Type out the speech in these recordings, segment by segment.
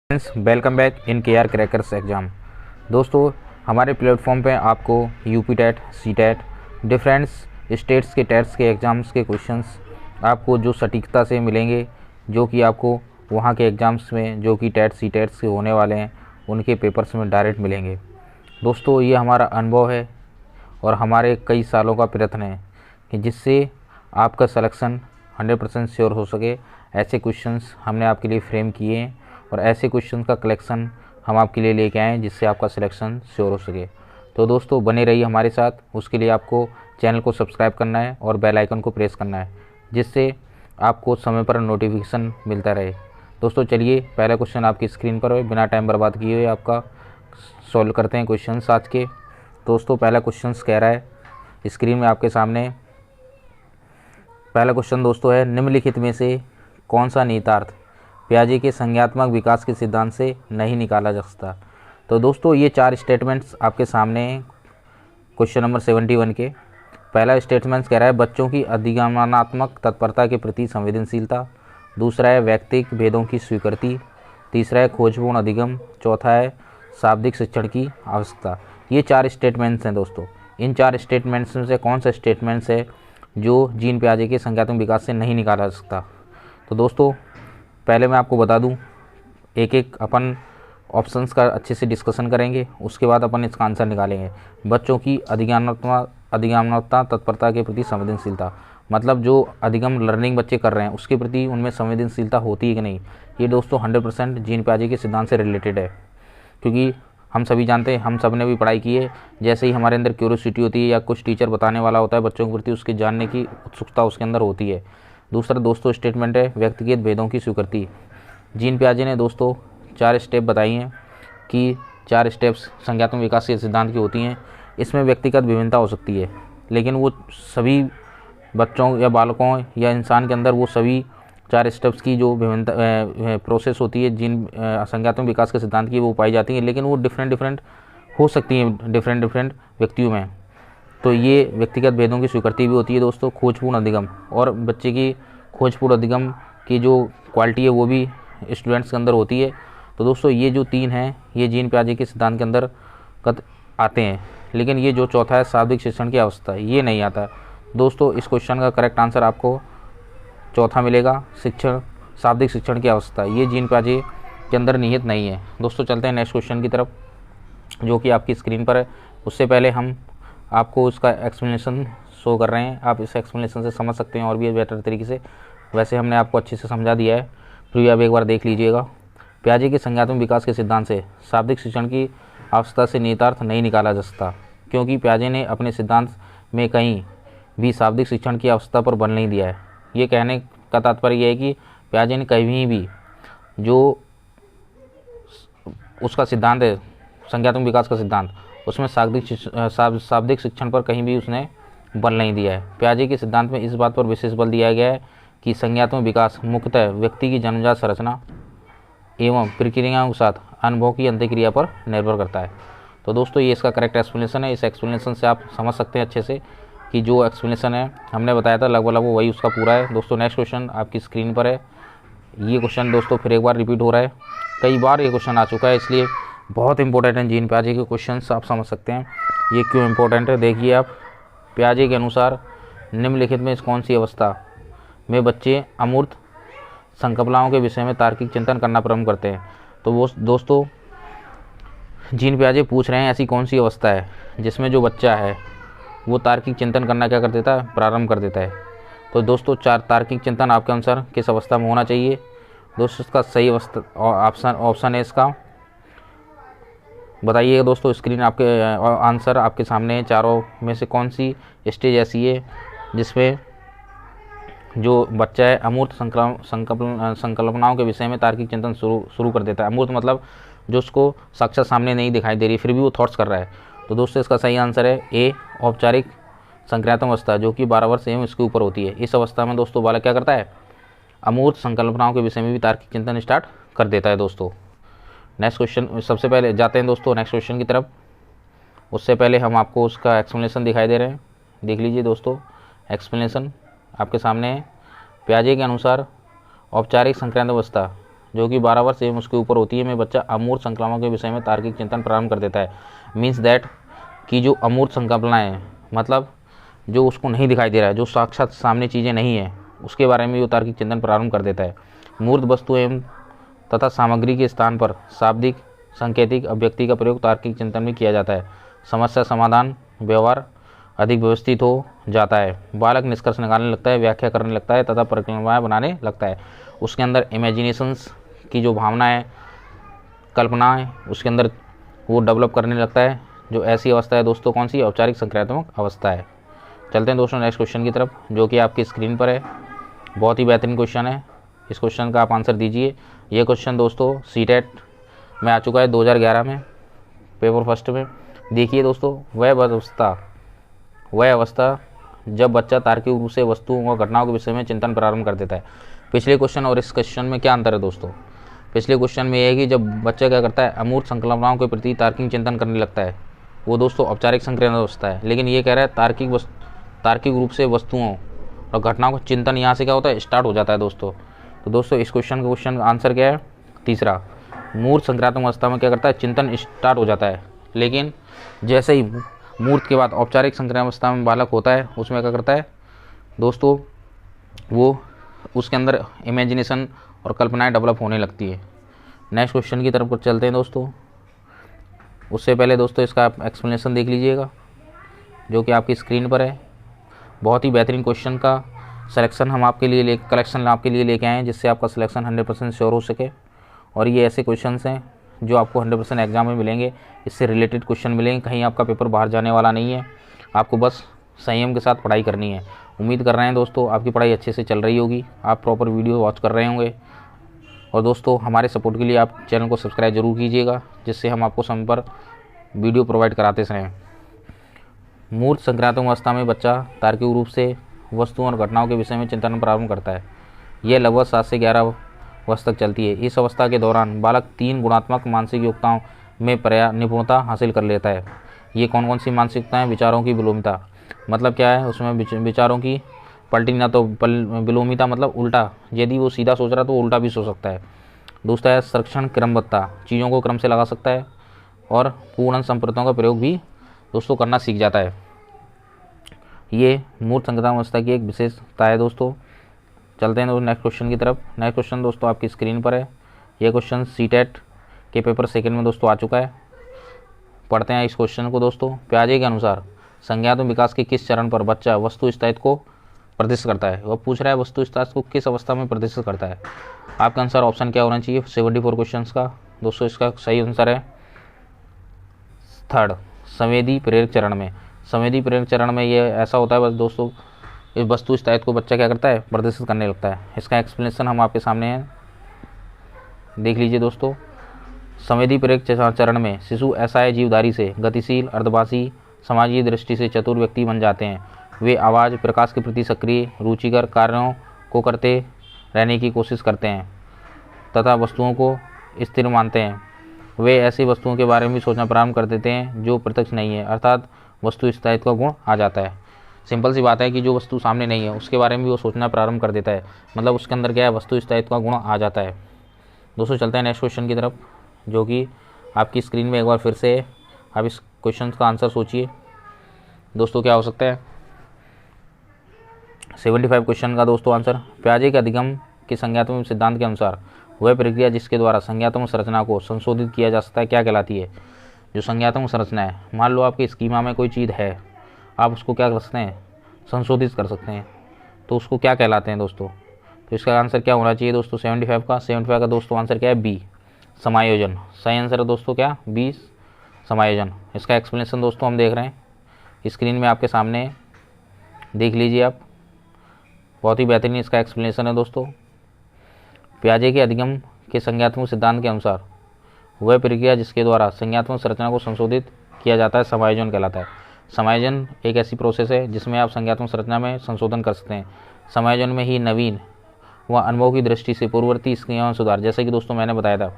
Friends, welcome back in के are crackers exam. दोस्तों, हमारे प्लेटफॉर्म पे आपको UP TET, C TET, differents states के टेट्स के एग्ज़ाम्स के क्वेश्चंस आपको जो सटीकता से मिलेंगे, जो कि आपको वहाँ के एग्ज़ाम्स में जो कि टेट सी टेट्स के होने वाले हैं उनके पेपर्स में डायरेक्ट मिलेंगे। दोस्तों, ये हमारा अनुभव है और हमारे कई सालों का प्रयत्न है कि जिससे आपका सिलेक्शन 100% श्योर हो सके। ऐसे क्वेश्चंस हमने आपके लिए फ्रेम किए हैं और ऐसे क्वेश्चन का कलेक्शन हम आपके लिए लेके आए हैं जिससे आपका सिलेक्शन श्योर हो सके। तो दोस्तों, बने रहिए हमारे साथ। उसके लिए आपको चैनल को सब्सक्राइब करना है और बेल आइकन को प्रेस करना है जिससे आपको समय पर नोटिफिकेशन मिलता रहे। दोस्तों, चलिए पहला क्वेश्चन आपकी स्क्रीन पर है, बिना टाइम बर्बाद किए हुए आपका सॉल्व करते हैं क्वेश्चन आज के। दोस्तों, पहला क्वेश्चन कह रहा है स्क्रीन में आपके सामने। पहला क्वेश्चन दोस्तों है, निम्नलिखित में से कौन सा निहितार्थ पियाजे के संज्ञात्मक विकास के सिद्धांत से नहीं निकाला जा सकता। तो दोस्तों, ये चार स्टेटमेंट्स आपके सामने हैं क्वेश्चन नंबर 71 के। पहला स्टेटमेंट कह रहा है बच्चों की अधिगमनात्मक तत्परता के प्रति संवेदनशीलता। दूसरा है वैयक्तिक भेदों की स्वीकृति। तीसरा है खोजपूर्ण अधिगम। चौथा है शाब्दिक शिक्षण की आवश्यकता। ये चार स्टेटमेंट्स हैं दोस्तों। इन चार स्टेटमेंट्स में से कौन सा स्टेटमेंट्स है जो जीन पियाजे के संज्ञात्मक विकास से नहीं निकाला जा सकता। तो दोस्तों, पहले मैं आपको बता दूं, एक एक अपन ऑप्शंस का अच्छे से डिस्कशन करेंगे, उसके बाद अपन इसका आंसर निकालेंगे। बच्चों की अधिगमनात्मक तत्परता के प्रति संवेदनशीलता, मतलब जो अधिगम लर्निंग बच्चे कर रहे हैं उसके प्रति उनमें संवेदनशीलता होती है कि नहीं। ये दोस्तों 100% जीन पियाजे के सिद्धांत से रिलेटेड है, क्योंकि हम सभी जानते हैं, हम सब ने भी पढ़ाई की है। जैसे ही हमारे अंदर क्यूरियोसिटी होती है या कुछ टीचर बताने वाला होता है बच्चों के प्रति, उसके जानने की उत्सुकता उसके अंदर होती है। दूसरा दोस्तों स्टेटमेंट है व्यक्तिगत भेदों की स्वीकृति। जीन पियाजे ने दोस्तों 4 स्टेप बताई हैं कि 4 स्टेप्स संज्ञात्मक विकास के सिद्धांत की होती हैं। इसमें व्यक्तिगत विभिन्नता हो सकती है, लेकिन वो सभी बच्चों या बालकों या इंसान के अंदर वो सभी 4 स्टेप्स की जो विभिन्नता प्रोसेस होती है जीन संज्ञात्मक विकास के सिद्धांत की, वो पाई जाती है, लेकिन वो डिफरेंट हो सकती हैं डिफरेंट व्यक्तियों में। तो ये व्यक्तिगत भेदों की स्वीकृति भी होती है दोस्तों। खोजपूर्ण अधिगम, और बच्चे की खोजपूर्ण अधिगम की जो क्वालिटी है वो भी स्टूडेंट्स के अंदर होती है। तो दोस्तों, ये जो 3 हैं ये जीन पियाजे के सिद्धांत के अंदर आते हैं, लेकिन ये जो चौथा है शाब्दिक शिक्षण की अवस्था, ये नहीं आता दोस्तों। इस क्वेश्चन का करेक्ट आंसर आपको चौथा मिलेगा, शाब्दिक शिक्षण की अवस्था। ये जीन पियाजे के अंदर निहित नहीं है। दोस्तों, चलते हैं नेक्स्ट क्वेश्चन की तरफ जो कि आपकी स्क्रीन पर है। उससे पहले हम आपको उसका एक्सप्लेनेशन शो कर रहे हैं, आप इस एक्सप्लेनेशन से समझ सकते हैं और भी बेटर तरीके से। वैसे हमने आपको अच्छे से समझा दिया है, फिर भी आप एक बार देख लीजिएगा। पियाजे के संज्ञात्मक विकास के सिद्धांत से शाब्दिक शिक्षण की अवस्था से निहितार्थ नहीं निकाला जा सकता, क्योंकि पियाजे ने अपने सिद्धांत में कहीं भी शाब्दिक शिक्षण की अवस्था पर बल नहीं दिया है। ये कहने का तात्पर्य यह है कि पियाजे ने कहीं भी जो उसका सिद्धांत है संज्ञात्मक विकास का सिद्धांत, उसमें शाब्दिक शिक्षण पर कहीं भी उसने बल नहीं दिया है। पियाजे के सिद्धांत में इस बात पर विशेष बल दिया गया है कि संज्ञात्मक विकास मुख्यतः व्यक्ति की जन्मजात संरचना एवं प्रक्रियाओं के साथ अनुभव की अंतःक्रिया पर निर्भर करता है। तो दोस्तों, ये इसका करेक्ट एक्सप्लेनेशन है। इस एक्सप्लेनेशन से आप समझ सकते हैं अच्छे से कि जो एक्सप्लेनेशन है हमने बताया था लगभग वही उसका पूरा है। दोस्तों, नेक्स्ट क्वेश्चन आपकी स्क्रीन पर है। ये क्वेश्चन दोस्तों फिर एक बार रिपीट हो रहा है, कई बार ये क्वेश्चन आ चुका है, इसलिए बहुत इंपॉर्टेंट है। जीन पियाजे के क्वेश्चंस आप समझ सकते हैं ये क्यों इंपॉर्टेंट है। देखिए आप, पियाजे के अनुसार निम्नलिखित में कौन सी अवस्था में बच्चे अमूर्त संकल्पनाओं के विषय में तार्किक चिंतन करना प्रारंभ करते हैं। तो वो दोस्तों जीन पियाजे पूछ रहे हैं ऐसी कौन सी अवस्था है जिसमें जो बच्चा है वो तार्किक चिंतन करना क्या कर देता है, प्रारंभ कर देता है। तो दोस्तों, 4 तार्किक चिंतन आपके अनुसार किस अवस्था में होना चाहिए। दोस्तों, इसका सही अवस्था ऑप्शन है इसका, बताइएगा दोस्तों। स्क्रीन आपके आंसर आपके सामने है। चारों में से कौन सी स्टेज ऐसी है जिसमें जो बच्चा है अमूर्त संकल्पनाओं के विषय में तार्किक चिंतन शुरू कर देता है। अमूर्त मतलब जो उसको साक्षात सामने नहीं दिखाई दे रही, फिर भी वो थॉट्स कर रहा है। तो दोस्तों, इसका सही आंसर है ए, औपचारिक संक्रियात्मक अवस्था, जो कि 12 वर्ष एवं इसके ऊपर होती है। इस अवस्था में दोस्तों बालक क्या करता है, अमूर्त संकल्पनाओं के विषय में भी तार्किक चिंतन स्टार्ट कर देता है। दोस्तों, नेक्स्ट क्वेश्चन, सबसे पहले जाते हैं दोस्तों नेक्स्ट क्वेश्चन की तरफ। उससे पहले हम आपको उसका एक्सप्लेनेशन दिखाई दे रहे हैं, देख लीजिए दोस्तों। एक्सप्लेनेशन आपके सामने है। पियाजे के अनुसार औपचारिक संक्रांत अवस्था जो कि 12 वर्ष एवं उसके ऊपर होती है में बच्चा अमूर्त संकल्पनाओं के विषय में तार्किक चिंतन प्रारंभ कर देता है। मीन्स दैट कि जो अमूर्त संकल्पनाएँ हैं, मतलब जो उसको नहीं दिखाई दे रहा है, जो साक्षात सामने चीज़ें नहीं है, उसके बारे में वो तार्किक चिंतन प्रारंभ कर देता है। मूर्त वस्तु एवं तथा सामग्री के स्थान पर शाब्दिक सांकेतिक अभिव्यक्ति का प्रयोग तार्किक चिंतन में किया जाता है। समस्या समाधान व्यवहार अधिक व्यवस्थित हो जाता है। बालक निष्कर्ष निकालने लगता है, व्याख्या करने लगता है तथा परिकल्पनाएं बनाने लगता है। उसके अंदर इमेजिनेशंस की जो भावना है, कल्पना है, उसके अंदर वो डेवलप करने लगता है। जो ऐसी अवस्था है दोस्तों, कौन सी? औपचारिक संक्रियात्मक अवस्था है। चलते हैं दोस्तों नेक्स्ट क्वेश्चन की तरफ, जो कि आपकी स्क्रीन पर है। बहुत ही बेहतरीन क्वेश्चन है, इस क्वेश्चन का आप आंसर दीजिए। ये क्वेश्चन दोस्तों सीटेट में आ चुका है 2011 में, पेपर फर्स्ट में। देखिए दोस्तों, वह अवस्था जब बच्चा तार्किक रूप से वस्तुओं और घटनाओं के विषय में चिंतन प्रारंभ कर देता है। पिछले क्वेश्चन और इस क्वेश्चन में क्या अंतर है दोस्तों? पिछले क्वेश्चन में यह है कि जब बच्चा क्या करता है, अमूर्त संकल्पनाओं के प्रति तार्किक चिंतन करने लगता है, वो दोस्तों औपचारिक संक्रिया अवस्था है। लेकिन ये कह रहा है तार्किक रूप से वस्तुओं और घटनाओं का चिंतन यहाँ से क्या होता है, स्टार्ट हो जाता है दोस्तों। तो दोस्तों इस क्वेश्चन का आंसर क्या है? तीसरा। मूर्त संक्रियात्मक अवस्था में क्या करता है, चिंतन स्टार्ट हो जाता है। लेकिन जैसे ही मूर्त के बाद औपचारिक संक्रिया अवस्था में बालक होता है, उसमें क्या करता है दोस्तों, वो उसके अंदर इमेजिनेशन और कल्पनाएं डेवलप होने लगती है। नेक्स्ट क्वेश्चन की तरफ चलते हैं दोस्तों। उससे पहले दोस्तों इसका आप एक्सप्लेनेशन देख लीजिएगा, जो कि आपकी स्क्रीन पर है। बहुत ही बेहतरीन क्वेश्चन का कलेक्शन आपके लिए लेके आए हैं, जिससे आपका सिलेक्शन 100% श्योर हो सके। और ये ऐसे क्वेश्चंस हैं जो आपको 100% एग्जाम में मिलेंगे, इससे रिलेटेड क्वेश्चन मिलेंगे। कहीं आपका पेपर बाहर जाने वाला नहीं है, आपको बस संयम के साथ पढ़ाई करनी है। उम्मीद कर रहे हैं दोस्तों आपकी पढ़ाई अच्छे से चल रही होगी, आप प्रॉपर वीडियो वॉच कर रहे होंगे। और दोस्तों हमारे सपोर्ट के लिए आप चैनल को सब्सक्राइब जरूर कीजिएगा, जिससे हम आपको समय पर वीडियो प्रोवाइड कराते रहें। मूर्त संक्रियात्मक अवस्था में बच्चा तार्किक रूप से वस्तुओं और घटनाओं के विषय में चिंतन प्रारंभ करता है। यह लगभग 7 से 11 वर्ष तक चलती है। इस अवस्था के दौरान बालक 3 गुणात्मक मानसिक योग्यताओं में निपुणता हासिल कर लेता है। ये कौन कौन सी मानसिकताएं? विचारों की विलोमिता, मतलब क्या है उसमें विचारों की पलटिंग, ना तो विलोमिता मतलब उल्टा, यदि वो सीधा सोच रहा है तो वो उल्टा भी सोच सकता है। दूसरा है संरक्षण क्रमबद्धता, चीज़ों को क्रम से लगा सकता है। और पूर्ण संप्रदायों का प्रयोग भी दोस्तों करना सीख जाता है। ये मूर्त संक्रियात्मक अवस्था की एक विशेषता है दोस्तों। चलते हैं दोस्तों नेक्स्ट क्वेश्चन की तरफ। नेक्स्ट क्वेश्चन दोस्तों आपकी स्क्रीन पर है। ये क्वेश्चन सीटेट के पेपर सेकंड में दोस्तों आ चुका है। पढ़ते हैं इस क्वेश्चन को दोस्तों। प्याजे के अनुसार संज्ञात्मक विकास के किस चरण पर बच्चा वस्तु स्थायित्व को प्रदर्शित करता है? वह पूछ रहा है वस्तु स्थायित्व को किस अवस्था में प्रदर्शित करता है। आपका आंसर ऑप्शन क्या होना चाहिए 74 क्वेश्चन का दोस्तों? इसका सही आंसर है थर्ड, संवेदी प्रेरक चरण में। संवेदी प्रेरक चरण में ये ऐसा होता है बस दोस्तों, इस वस्तु स्थायित्व को बच्चा क्या करता है, प्रदर्शित करने लगता है। इसका एक्सप्लेनेशन हम आपके सामने है, देख लीजिए दोस्तों। संवेदी प्रेरक चरण में शिशु ऐसा है जीवधारी से गतिशील, अर्धभाषी, समाजीय दृष्टि से चतुर व्यक्ति बन जाते हैं। वे आवाज़, प्रकाश के प्रति सक्रिय, रुचिकर कार्यों को करते रहने की कोशिश करते हैं तथा वस्तुओं को स्थिर मानते हैं। वे ऐसी वस्तुओं के बारे में भी सोचना प्रारंभ कर देते हैं जो प्रत्यक्ष नहीं है, अर्थात वस्तु स्थायित्व का गुण आ जाता है। सिंपल सी बात है कि जो वस्तु सामने नहीं है उसके बारे में भी वो सोचना प्रारंभ कर देता है, मतलब उसके अंदर क्या है, वस्तु स्थायित्व का गुण आ जाता है। दोस्तों चलते हैं नेक्स्ट क्वेश्चन की तरफ, जो कि आपकी स्क्रीन में एक बार फिर से। आप इस क्वेश्चन का आंसर सोचिए दोस्तों, क्या हो सकता है। 75 क्वेश्चन का दोस्तों आंसर। प्याजे के अधिगम के संज्ञात्मक सिद्धांत के अनुसार वह प्रक्रिया जिसके द्वारा संज्ञात्मक संरचना को संशोधित किया जा सकता है क्या कहलाती है? जो संज्ञात्मक संरचना है, मान लो आपके स्कीमा में कोई चीज़ है, आप उसको क्या कर सकते हैं, संशोधित कर सकते हैं, तो उसको क्या कहलाते हैं दोस्तों? तो इसका आंसर क्या होना चाहिए दोस्तों 75 का दोस्तों आंसर क्या है, बी, समायोजन। सही आंसर है दोस्तों क्या, बी, समायोजन। इसका एक्सप्लेनेशन दोस्तों हम देख रहे हैं स्क्रीन में आपके सामने, देख लीजिए आप। बहुत ही बेहतरीन इसका एक्सप्लेनेशन है दोस्तों। प्याजे के अधिगम के संज्ञात्मक सिद्धांत के अनुसार वह प्रक्रिया जिसके द्वारा संज्ञात्मक संरचना को संशोधित किया जाता है समायोजन कहलाता है। समायोजन एक ऐसी प्रोसेस है जिसमें आप संज्ञात्मक संरचना में संशोधन कर सकते हैं। समायोजन में ही नवीन व अनुभव की दृष्टि से पूर्ववर्ती स्कीमा में सुधार, जैसे कि दोस्तों मैंने बताया था,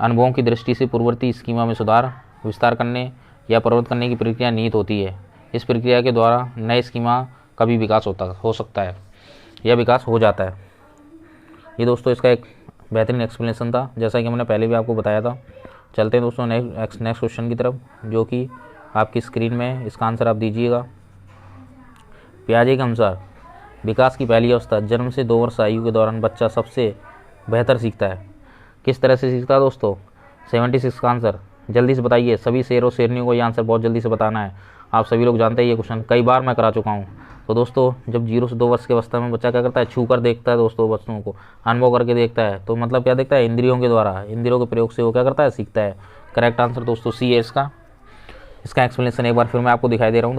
अनुभवों की दृष्टि से पूर्ववर्ती स्कीमा में सुधार, विस्तार करने या परिवर्तन करने की प्रक्रिया निहित होती है। इस प्रक्रिया के द्वारा नए स्कीमा का भी विकास हो सकता है या विकास हो जाता है। ये दोस्तों इसका एक बेहतरीन एक्सप्लेनेशन था, जैसा कि मैंने पहले भी आपको बताया था। चलते हैं दोस्तों नेक्स्ट क्वेश्चन की तरफ, जो कि आपकी स्क्रीन में है। इसका आंसर आप दीजिएगा। पियाजे के अनुसार विकास की पहली अवस्था जन्म से 2 वर्ष आयु के दौरान बच्चा सबसे बेहतर सीखता है। किस तरह से सीखता है दोस्तों? 76 का आंसर जल्दी से बताइए। सभी शेर और शेरनियों को ये आंसर बहुत जल्दी से बताना है। आप सभी लोग जानते हैं ये क्वेश्चन, कई बार मैं करा चुका हूँ। तो दोस्तों जब 0 से 2 वर्ष की अवस्था में बच्चा क्या करता है? छू कर देखता है दोस्तों, वस्तुओं को अनुभव करके देखता है। तो मतलब क्या देखता है? इंद्रियों के द्वारा, इंद्रियों के प्रयोग से वो क्या करता है? सीखता है। करेक्ट आंसर दोस्तों सी है इसका। इसका एक्सप्लेनेशन एक बार फिर मैं आपको दिखाई दे रहा हूँ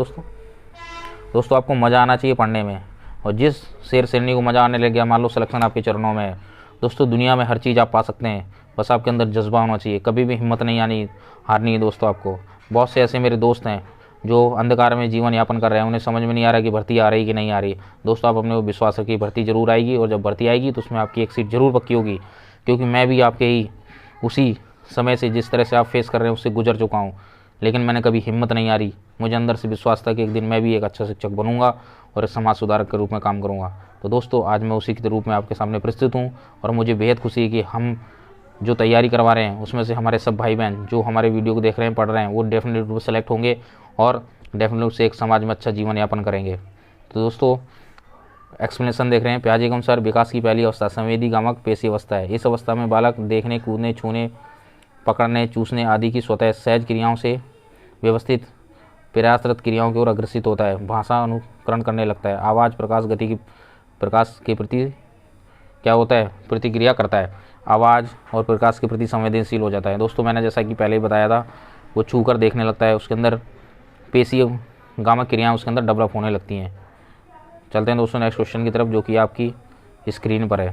दोस्तों आपको मज़ा आना चाहिए पढ़ने में, और जिस शेर शेरनी को मज़ा आने लग गया, मान लो सिलेक्शन आपके चरणों में है दोस्तों, दुनिया में हर चीज़ आप पा सकते हैं, बस आपके अंदर जज्बा होना चाहिए। कभी भी हिम्मत नहीं आनी, हारनी है दोस्तों आपको। बहुत से ऐसे मेरे दोस्त हैं जो अंधकार में जीवन यापन कर रहे हैं, उन्हें समझ में नहीं आ रहा कि भर्ती आ रही कि नहीं आ रही। दोस्तों आप अपने को विश्वास रखिए, भर्ती जरूर आएगी, और जब भर्ती आएगी तो उसमें आपकी एक सीट जरूर पक्की होगी, क्योंकि मैं भी आपके ही उसी समय से, जिस तरह से आप फेस कर रहे हैं, उससे गुजर चुका हूँ। लेकिन मैंने कभी हिम्मत नहीं हारी। मुझे अंदर से विश्वास था कि एक दिन मैं भी एक अच्छा शिक्षक बनूंगा और एक समाज सुधारक के रूप में काम करूंगा। तो दोस्तों आज मैं उसी के रूप में आपके सामने प्रस्तुत हूँ, और मुझे बेहद खुशी है कि हम जो तैयारी करवा रहे हैं उसमें से हमारे सब भाई बहन जो हमारे वीडियो को देख रहे हैं, पढ़ रहे हैं, वो डेफिनेटली रूप से सेलेक्ट होंगे और डेफिनेटली से एक समाज में अच्छा जीवन यापन करेंगे। तो दोस्तों एक्सप्लेनेशन देख रहे हैं। पियाजे के अनुसार विकास की पहली अवस्था संवेदी गामक पेशी अवस्था है। इस अवस्था में बालक देखने, कूदने, छूने, पकड़ने, चूसने आदि की स्वतः सहज क्रियाओं से व्यवस्थित प्रयासरत क्रियाओं की ओर अग्रसित होता है। भाषा अनुकरण करने लगता है। आवाज़, प्रकाश, गति की प्रकाश के प्रति क्या होता है? प्रतिक्रिया करता है। आवाज़ और प्रकाश के प्रति संवेदनशील हो जाता है। दोस्तों मैंने जैसा कि पहले ही बताया था, वो छू कर देखने लगता है, उसके अंदर पेशी गामक क्रियाएँ उसके अंदर डेवलप होने लगती हैं। चलते हैं दोस्तों नेक्स्ट क्वेश्चन की तरफ, जो कि आपकी स्क्रीन पर है।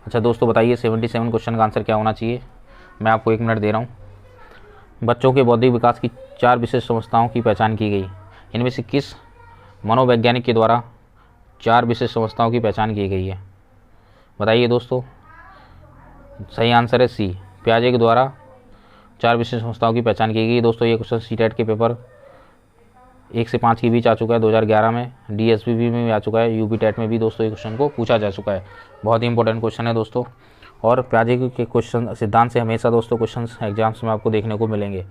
अच्छा दोस्तों बताइए 77 क्वेश्चन का आंसर क्या होना चाहिए? मैं आपको 1 मिनट दे रहा हूँ। बच्चों के बौद्धिक विकास की 4 विशेष अवस्थाओं की पहचान की गई। इनमें से किस मनोवैज्ञानिक के द्वारा 4 विशेष अवस्थाओं की पहचान की गई है? बताइए दोस्तों। सही आंसर है सी, पियाजे के द्वारा 4 विशेष अवस्थाओं की पहचान की गई। दोस्तों ये क्वेश्चन सीटेट के पेपर 1 से 5 के बीच आ चुका है 2011 में, DSPB में भी आ चुका है, यूपी टेट में भी दोस्तों ये क्वेश्चन को पूछा जा चुका है। बहुत ही इंपॉर्टेंट क्वेश्चन है दोस्तों। और पियाजे के क्वेश्चन सिद्धांत से हमेशा दोस्तों क्वेश्चन एग्जाम्स में आपको देखने को मिलेंगे।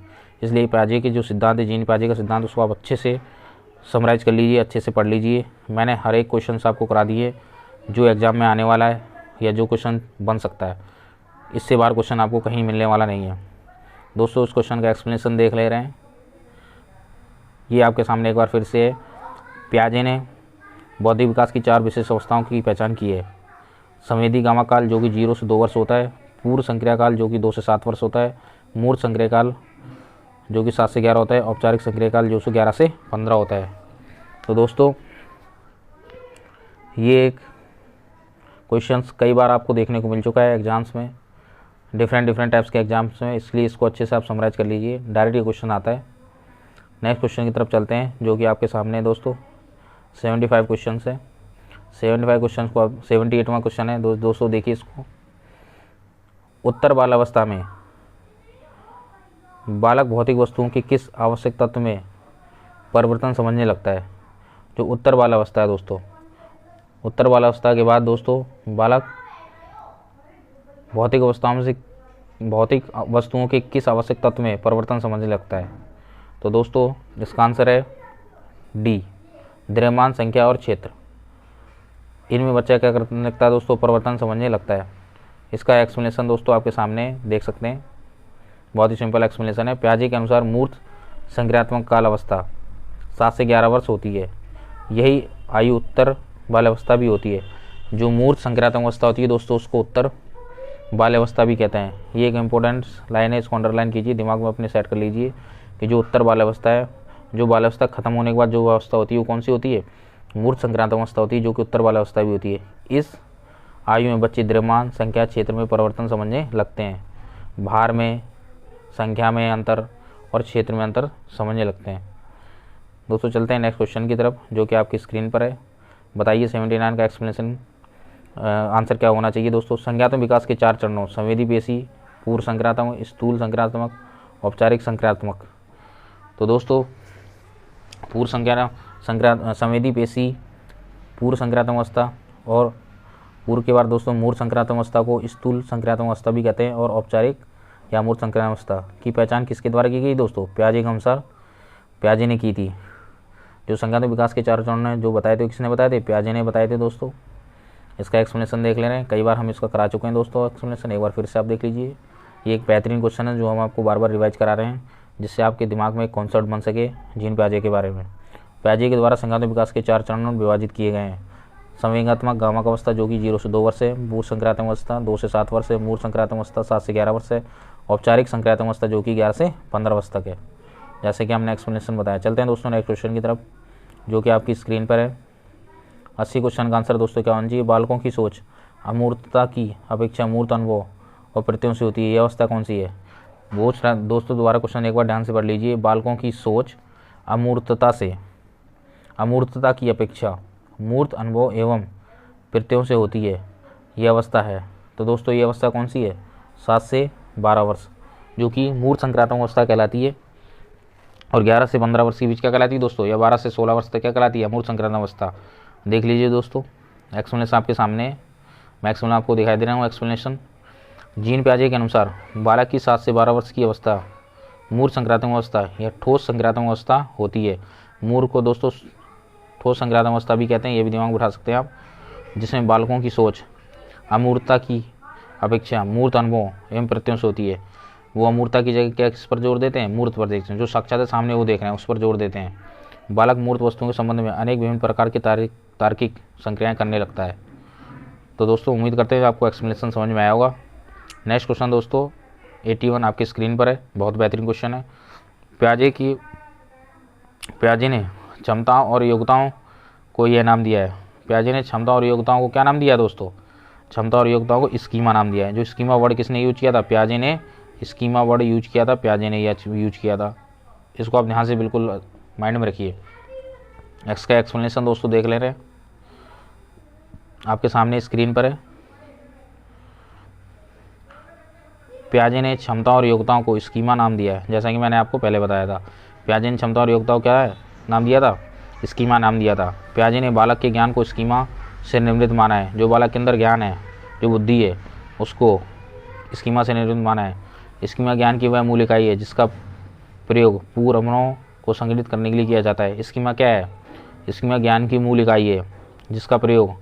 इसलिए पियाजे के जो सिद्धांत है, जीन पियाजे का सिद्धांत, उसको आप अच्छे से समराइज कर लीजिए, अच्छे से पढ़ लीजिए। मैंने हर एक क्वेश्चन आपको करा दिए जो एग्ज़ाम में आने वाला है या जो क्वेश्चन बन सकता है। इससे बाहर क्वेश्चन आपको कहीं मिलने वाला नहीं है दोस्तों। उस क्वेश्चन का एक्सप्लेनेशन देख ले रहे हैं, ये आपके सामने एक बार फिर से है। पियाजे ने बौद्धिक विकास की 4 विशेष अवस्थाओं की पहचान की है। संवेदी गामा काल जो कि 0 से 2 वर्ष होता है, पूर्व संक्रिया काल जो कि 2 से 7 वर्ष होता है, मूर्त संक्रिया काल जो कि 7 से 11 होता है, औपचारिक संक्रिया काल जो कि 11 से 15 होता है। तो दोस्तों ये एक क्वेश्चंस कई बार आपको देखने को मिल चुका है एग्जाम्स में, डिफरेंट टाइप्स के एग्जाम्स में, इसलिए इसको अच्छे से आप समराइज कर लीजिए। डायरेक्ट ये क्वेश्चन आता है। नेक्स्ट क्वेश्चन की तरफ चलते हैं, जो कि आपके सामने है दोस्तों। 75 क्वेश्चन है। 75 क्वेश्चन को अब 78वां क्वेश्चन है दोस्तों देखिए इसको। उत्तर बालावस्था में बालक भौतिक वस्तुओं की किस आवश्यक तत्व में परिवर्तन समझने लगता है? जो उत्तर बालावस्था है दोस्तों, उत्तर बालावस्था के बाद दोस्तों बालक भौतिक अवस्थाओं से भौतिक वस्तुओं के किस आवश्यक तत्व में परिवर्तन समझने लगता है? तो दोस्तों इसका आंसर है डी, द्रव्यमान, संख्या और क्षेत्र। इनमें बच्चा क्या करने लगता है दोस्तों? परिवर्तन समझने लगता है। इसका एक्सप्लेनेशन दोस्तों आपके सामने देख सकते हैं, बहुत ही सिंपल एक्सप्लेनेशन है। पियाजे के अनुसार मूर्त संक्रियात्मक काल अवस्था 7 से 11 वर्ष होती है। यही आयु उत्तर बाल्यावस्था भी होती है। जो मूर्त संक्रियात्मक अवस्था होती है दोस्तों उसको उत्तर बाल्यावस्था भी कहते हैं। ये एक इंपॉर्टेंट लाइन है, इसको अंडरलाइन कीजिए, दिमाग में अपने सेट कर लीजिए कि जो उत्तर बाल्यावस्था है, जो बाल्यावस्था खत्म होने के बाद जो अवस्था होती है वो कौन सी होती है? मूर्त संक्रांतक अवस्था होती है, जो कि उत्तर बाल्यावस्था भी होती है। इस आयु में बच्चे द्रव्यमान, संख्या, क्षेत्र में परिवर्तन समझने लगते हैं। भार में, संख्या में अंतर और क्षेत्र में अंतर समझने लगते हैं। दोस्तों चलते हैं नेक्स्ट क्वेश्चन की तरफ, जो कि आपकी स्क्रीन पर है। बताइए 79 का एक्सप्लेनेशन आंसर क्या होना चाहिए दोस्तों? संज्ञात्मक विकास के 4 चरणों, संवेदी पेशी, पूर्व संक्रात्मक, स्थूल संक्रात्मक, औपचारिक संक्रात्मक। तो दोस्तों पूर्व संवेदी पेशी, पूर्व संक्रात्मक अवस्था और पूर्व के बाद दोस्तों मूर्त संक्रांतम अवस्था को स्थूल संक्रांतम अवस्था भी कहते हैं। और औपचारिक या मूर्त संक्रांतम अवस्था की पहचान किसके द्वारा की गई दोस्तों? पियाजे के अनुसार पियाजे ने की थी। जो संक्रांतिक विकास के 4 चरण हैं जो बताए थे, किसने बताए थे? पियाजे ने बताए थे दोस्तों। इसका एक्सप्लेनेशन देख ले रहे हैं, कई बार हम इसका करा चुके हैं दोस्तों एक्सप्लेनेशन, एक बार फिर से आप देख लीजिए। ये एक बेहतरीन क्वेश्चन है जो हम आपको बार बार रिवाइज करा रहे हैं, जिससे आपके दिमाग में एक कॉन्सेप्ट बन सके जीन पियाजे के बारे में। पियाजे के द्वारा संक्रांतिक विकास के 4 चरणों में विभाजित किए गए हैं। संवेगात्मक गामक अवस्था जो कि 0 से 2 वर्ष है, मूर्त संक्रांतिक अवस्था 2 से 7 वर्ष है, मूर्त संक्रांतिक अवस्था 7 से 11 वर्ष है, औपचारिक संक्रांतिक अवस्था जो कि 11 से 15 वर्ष तक है, जैसे कि हमने एक्सप्लेनेशन बताया। चलते हैं दोस्तों नेक्स्ट क्वेश्चन की तरफ, जो कि आपकी स्क्रीन पर है। 80 क्वेश्चन का आंसर दोस्तों क्या होना चाहिए? बालकों की सोच अमूर्तता की अपेक्षा मूर्त अनुभव और प्रत्ययों से होती है, ये अवस्था कौन सी है? वो दोस्तों दोबारा क्वेश्चन एक बार ध्यान से पढ़ लीजिए। बालकों की सोच अमूर्तता की अपेक्षा मूर्त अनुभव एवं प्रत्ययों से होती है, ये अवस्था है। तो दोस्तों ये अवस्था कौन सी है? 7 से 12 वर्ष, जो कि मूर्त संक्रांतिक अवस्था कहलाती है। और 11 से 15 वर्ष के बीच क्या कहलाती है दोस्तों? या 12 से 16 वर्ष तक क्या कहलाती है? मूर्त संक्रांतिक अवस्था। देख लीजिए दोस्तों, एक्सप्लेनेशन आपके सामने है, मैं एक्सप्लेनेशन आपको दिखाई दे रहा हूँ। एक्सप्लेनेशन जीन पियाजे के अनुसार बालक की 7 से 12 वर्ष की अवस्था मूर्त संक्रांतिक अवस्था या ठोस संक्रांतिक अवस्था होती है। मूर्त को दोस्तों ठोस संक्रांतिक अवस्था भी कहते हैं, ये भी दिमाग बिठा सकते हैं आप, जिसमें बालकों की सोच अमूर्तता की अपेक्षा मूर्त अनुभव एवं प्रत्ययों से होती है। वो अमूर्तता की जगह क्या किस पर जोर देते हैं? मूर्त पर देखते हैं, जो साक्षात सामने वो देख रहे हैं उस पर जोर देते हैं। बालक मूर्त वस्तुओं के संबंध में अनेक विभिन्न प्रकार की तार्किक संक्रियाएं करने लगता है। तो दोस्तों उम्मीद करते हैं आपको एक्सप्लेनेशन समझ में आया होगा। नेक्स्ट क्वेश्चन दोस्तों 81 आपकी स्क्रीन पर है, बहुत बेहतरीन क्वेश्चन है। पियाजे ने क्षमताओं और योग्यताओं को यह नाम दिया है। पियाजे ने क्षमता और योग्यताओं को क्या नाम दिया है दोस्तों? क्षमता और योग्यताओं को स्कीमा नाम दिया है। जो स्कीमा वर्ड किसने यूज किया था? पियाजे ने स्कीमा वर्ड यूज किया था, पियाजे ने यूज किया था। इसको आप ध्यान से बिल्कुल माइंड में रखिए। इसका एक्सप्लेनेशन दोस्तों देख ले रहे हैं, आपके सामने स्क्रीन पर है। पियाजे ने क्षमता और योग्यताओं को स्कीमा नाम दिया है, जैसा कि मैंने आपको पहले बताया था। पियाजे ने क्षमता और योग्यताओं क्या है नाम दिया था? स्कीमा नाम दिया था। पियाजे ने बालक के ज्ञान को स्कीमा से निर्मित माना है। जो बालक के अंदर ज्ञान है, जो बुद्धि है, उसको स्कीमा से निर्मित माना है। स्कीमा ज्ञान की वह मूल इकाई है जिसका प्रयोग पूर्व अनुभवों को संगठित करने के लिए किया जाता है। स्कीमा क्या है? स्कीमा ज्ञान की मूल इकाई है जिसका प्रयोग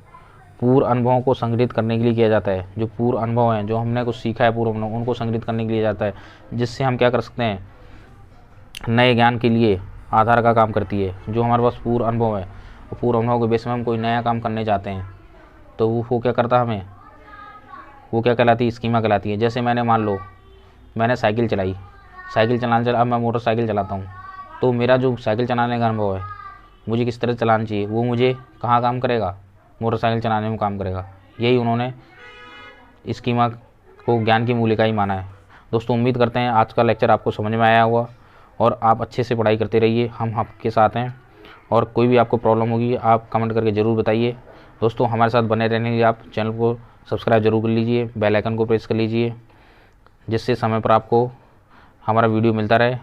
पूर्व अनुभवों को संगठित करने के लिए किया जाता है। जो पूर्व अनुभव हैं, जो हमने कुछ सीखा है पूर्व अनुभव, उनको संगठित करने के लिए जाता है, जिससे हम क्या कर सकते हैं? नए ज्ञान के लिए आधार का काम करती है। जो हमारे पास पूर्व अनुभव है, और पूर्व अनुभव के बेस में हम कोई नया काम करने जाते हैं, तो वो क्या करता है हमें? वो क्या कहलाती है? स्कीमा कहलाती है। जैसे मैंने मान लो मैंने साइकिल चलाई, साइकिल चलाने अब मैं मोटरसाइकिल चलाता हूँ, तो मेरा जो साइकिल चलाने का अनुभव है, मुझे किस तरह चलाना चाहिए, वो मुझे कहाँ काम करेगा? मोटरसाइकिल चलाने में काम करेगा। यही उन्होंने स्कीमा को ज्ञान की मूल इकाई माना है। दोस्तों उम्मीद करते हैं आज का लेक्चर आपको समझ में आया होगा और आप अच्छे से पढ़ाई करते रहिए, हम आपके साथ हैं। और कोई भी आपको प्रॉब्लम होगी आप कमेंट करके ज़रूर बताइए। दोस्तों हमारे साथ बने रहने के लिए आप चैनल को सब्सक्राइब जरूर कर लीजिए, बेल आइकन को प्रेस कर लीजिए, जिससे समय पर आपको हमारा वीडियो मिलता रहे।